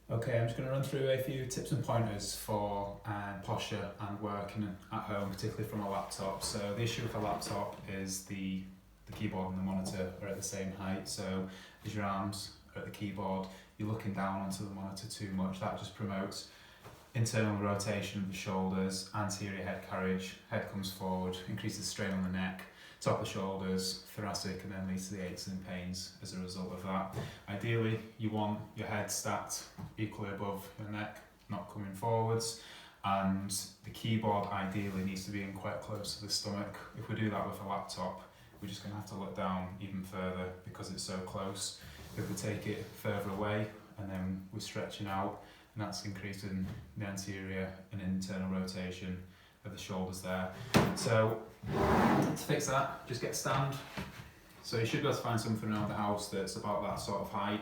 Okay, I'm just going to run through a few tips and pointers for posture and working at home, particularly from a laptop. So the issue with a laptop is the keyboard and the monitor are at the same height. So as your arms are at the keyboard, you're looking down onto the monitor too much. That just promotes internal rotation of the shoulders, anterior head carriage, head comes forward, increases strain on the neck, top of the shoulders, thoracic, and then leads to the aches and pains as a result of that. Ideally, you want your head stacked equally above your neck, not coming forwards, and the keyboard ideally needs to be in quite close to the stomach. If we do that with a laptop, we're just going to have to look down even further because it's so close. If we take it further away and then we're stretching out, and that's increasing the anterior and internal rotation of the shoulders there. So to fix that, just get stand. So you should be able to find something around the house that's about that sort of height.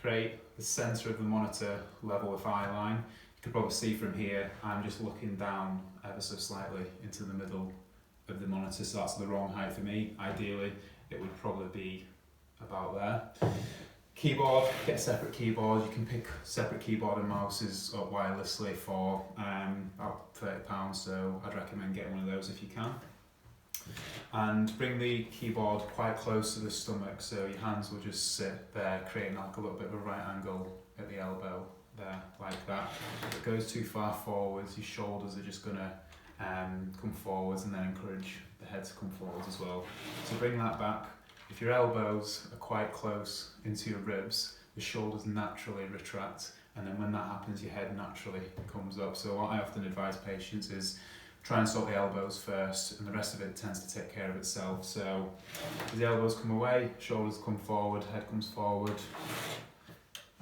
Create the centre of the monitor level with eye line. You can probably see from here, I'm just looking down ever so slightly into the middle of the monitor, so that's the wrong height for me. Ideally, it would probably be about there. Keyboard, get a separate keyboard. You can pick separate keyboard and mouses up wirelessly for about £30, so I'd recommend getting one of those if you can. And bring the keyboard quite close to the stomach, so your hands will just sit there, creating like a little bit of a right angle at the elbow there, like that. If it goes too far forwards, your shoulders are just gonna come forwards, and then encourage the head to come forwards as well. So bring that back. If your elbows are quite close into your ribs, the shoulders naturally retract, and then when that happens, your head naturally comes up. So what I often advise patients is try and sort the elbows first, and the rest of it tends to take care of itself. So as the elbows come away, shoulders come forward, head comes forward,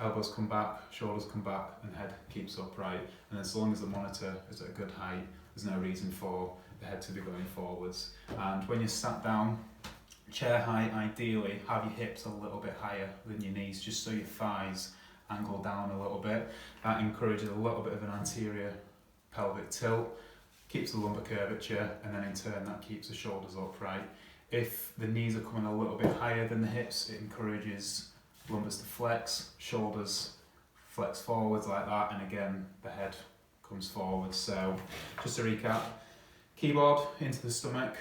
elbows come back, shoulders come back, and head keeps upright. And as long as the monitor is at a good height, there's no reason for the head to be going forwards. And when you're sat down, chair height, ideally have your hips a little bit higher than your knees, just so your thighs angle down a little bit. That encourages a little bit of an anterior pelvic tilt, keeps the lumbar curvature, and then in turn that keeps the shoulders upright. If the knees are coming a little bit higher than the hips, it encourages lumbars to flex, shoulders flex forwards like that, and again the head comes forward. So just to recap, keyboard into the stomach,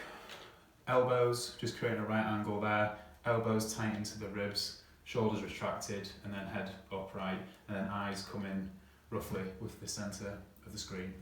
elbows just creating a right angle there, elbows tight into the ribs, shoulders retracted, and then head upright, and then eyes come in roughly with the centre of the screen.